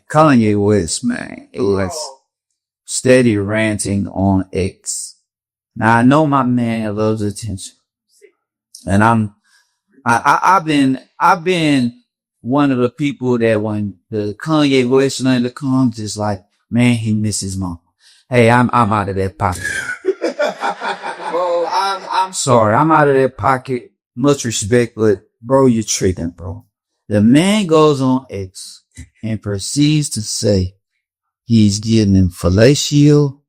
Kanye West, man, it was steady ranting on X. Now I know my man loves attention, and I've been one of the people that when the Kanye West slander comes, just like, man, he misses mom. Hey, I'm out of that pocket. Bro, I'm sorry, I'm out of that pocket. Much respect, but bro, you're tripping, bro. The man goes on X and proceeds to say he's giving fellatio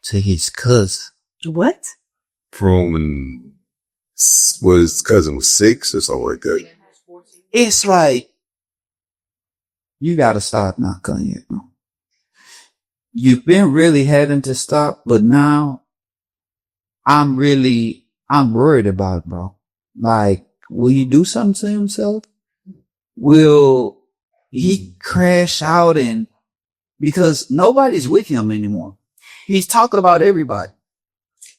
to his cousin. What? From when his cousin was 6 or something like that. It's like, you gotta stop now, Kanye, bro. You've been really having to stop, but now I'm worried about it, bro. Like, will he do something to himself? Will he crash out because nobody's with him anymore. He's talking about everybody.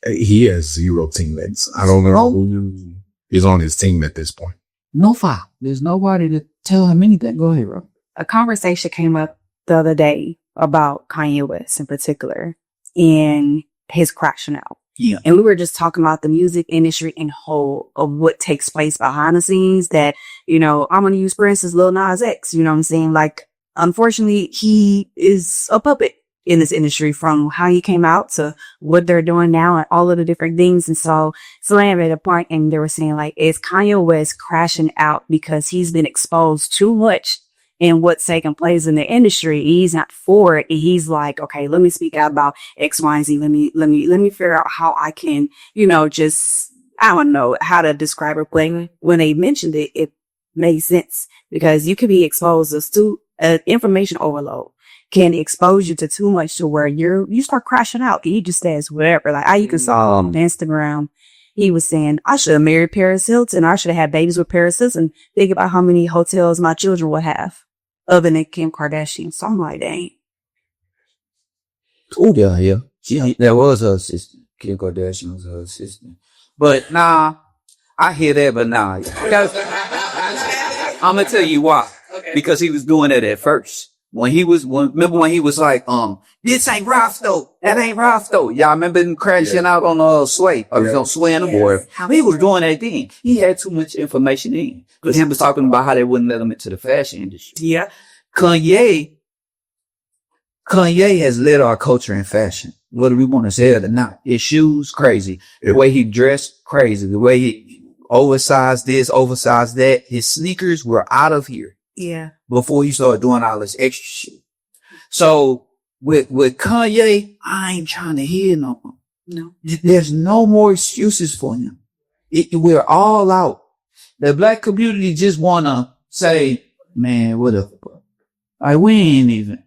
He has 0 teammates. I don't know who is on his team at this point. No file. There's nobody to tell him anything. Go ahead, bro. A conversation came up the other day about Kanye West in particular and his crashing out. Yeah. And we were just talking about the music industry in whole of what takes place behind the scenes that, I'm going to use, for instance, Lil Nas X, you know what I'm saying? Like, unfortunately, he is a puppet in this industry from how he came out to what they're doing now and all of the different things. And so Slam at a point and they were saying like, is Kanye West crashing out because he's been exposed too much in what's taking place in the industry? He's not for it. And he's like, okay, let me speak out about X, Y, and Z. Let me figure out how I can, I don't know how to describe it. But when they mentioned it, it made sense because you could be exposed to information overload can expose you to too much to where you start crashing out. You just says whatever. Like I can saw on Instagram, he was saying, I should have married Paris Hilton. I should have had babies with Paris Hilton. Think about how many hotels my children would have other than Kim Kardashian. So I'm like, dang. Oh, yeah. That was her sister. Kim Kardashian was her sister. But nah, I hear that, but nah. Because I'm going to tell you why. Okay. Because he was doing it at first. Remember when he was like, this ain't Ralph though. That ain't Ralph though. Y'all remember him crashing out on Sway? Or on Sway and the board. He was doing that then. He had too much information in. Because he was talking about how they wouldn't let him into the fashion industry. Yeah. Kanye has led our culture in fashion. Whether we want to say it or not. His shoes, crazy. The way he dressed, crazy. The way he oversized this, oversized that. His sneakers were out of here. Yeah. Before you start doing all this extra shit. So with Kanye, I ain't trying to hear no more. No. There's no more excuses for him. We're all out. The black community just wanna say, man, what the fuck? Like, we ain't even,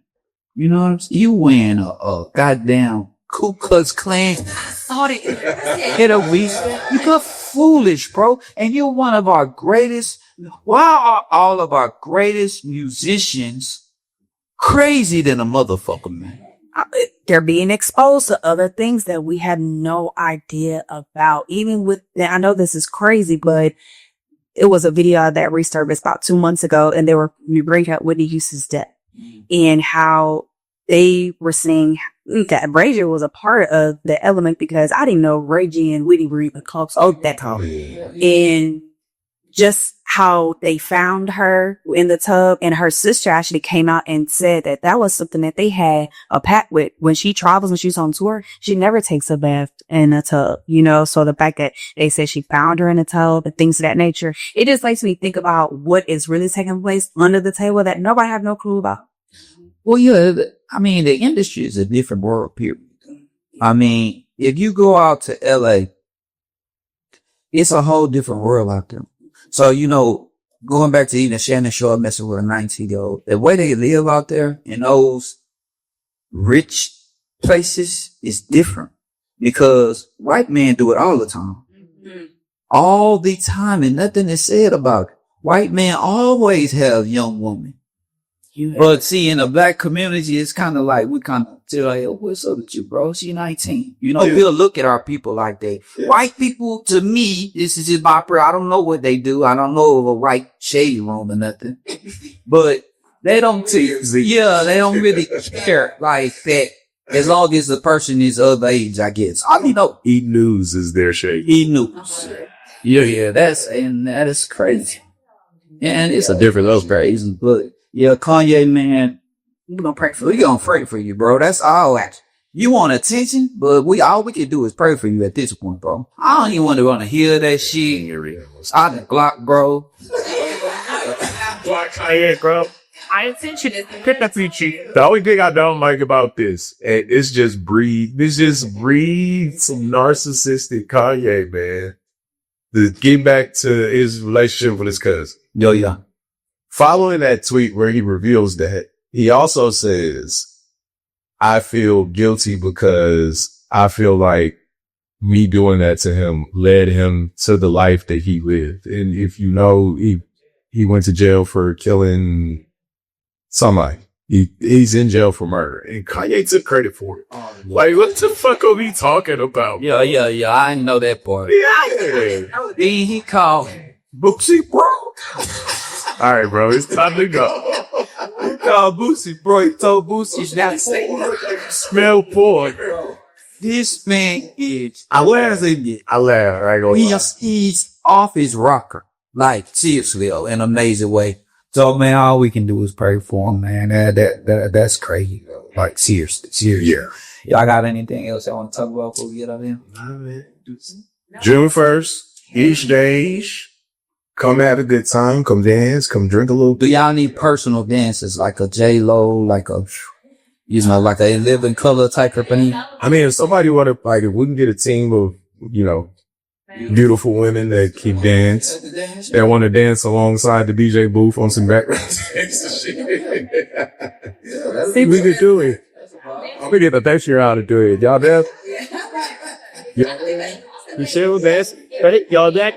you know what I'm saying? You wearing a goddamn Ku Klux Klan. Hit a week. You look foolish, bro. And you're one of our greatest. Why are all of our greatest musicians crazy than a motherfucker, man? They're being exposed to other things that we had no idea about. Even with, I know this is crazy, but it was a video that resurfaced about 2 months ago, and they were bringing up Whitney Houston's death and how they were saying that Ray J was a part of the element because I didn't know Ray J and Whitney were even close. Oh, that tall. And just how they found her in the tub, and her sister actually came out and said that was something that they had a pact with. When she travels, when she's on tour, she never takes a bath in a tub, so the fact that they said she found her in a tub and things of that nature, it just makes me think about what is really taking place under the table that nobody have no clue about. Well, yeah, I mean, the industry is a different world, period. I mean, if you go out to LA, it's a whole different world out there. So, going back to even Shannon Sharp messing with a 19-year-old, the way they live out there in those rich places is different because white men do it all the time. Mm-hmm. All the time, and nothing is said about it. White men always have young women. But see, in the black community, it's kind of like, we kind of tell, hey, what's up with you, bro? She 19. We'll look at our people like that. Yeah. White people, to me, this is just my prayer. I don't know what they do. I don't know of a white shade room or nothing. But They don't they don't really care like that. As long as the person is of age, I guess. I mean, no. E-News is their shit. E-News. Yeah, that is crazy. And it's a different level crazy. But yeah, Kanye, man, We're gonna pray for we gonna pray for you, bro. That's all that. You want attention, but all we can do is pray for you at this point, bro. I don't even want to hear that shit. I done blocked, bro. Block Kanye, bro. My intention is to put the future. The only thing I don't like about this, and this just breeds some narcissistic Kanye, man. To get back to his relationship with his cousin. Yo, yeah. Following that tweet where he reveals that, he also says, I feel guilty because I feel like me doing that to him led him to the life that he lived. And if you know, he went to jail for killing somebody. He's in jail for murder. And Kanye took credit for it. Like, what the fuck are we talking about? Yeah. I didn't know that part. Yeah. Then he called Boosie, bro. All right, bro. It's time to go. He called Boosie, bro. He told Boosie not to say Smell boy. this man is. I laugh. Right? He's off his rocker. Like, seriously, in an amazing way. So, man, all we can do is pray for him, man. That's crazy. Like, seriously. Yeah. Y'all got anything else I want to talk about before we get out of here? June 1st, each day. Come have a good time. Come dance. Come drink a little Do y'all need personal dances like a J-Lo, like a Living Color type of thing? I mean, if somebody if we can get a team of, beautiful women that keep dance, that want to dance alongside the DJ booth on some background we could do it. I'm gonna get the next year out to do it. Y'all there? You sure dance? Ready? Y'all there?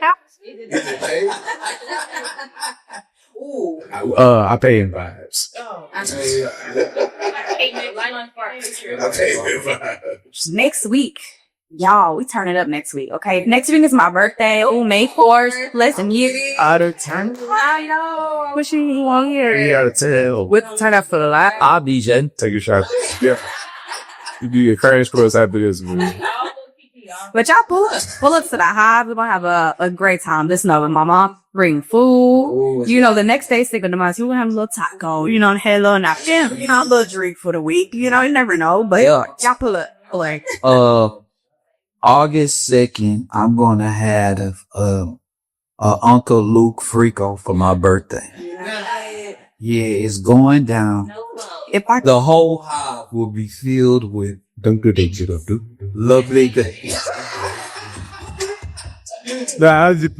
I pay in vibes. next week. Y'all, we turn it up next week, okay? Next week is my birthday. Oh, May 4th. Listen, you Out of turn. I know. I wish you was on here. You gotta tell. We'll turn up for the live. I'll DJ. Take a shot. Yeah. You do your crash course after this, man. But y'all pull up to the Hive. We're gonna have a great time. Just know, my mom bring food. The next day, Cinco de Mayo, we're gonna have a little taco. Had a little napkin. A little drink for the week. You never know. But y'all pull up. Like, August 2nd, I'm gonna have Uncle Luke Freako for my birthday. Yeah, it's going down. The whole hive will be filled with lovely days. Nah, I just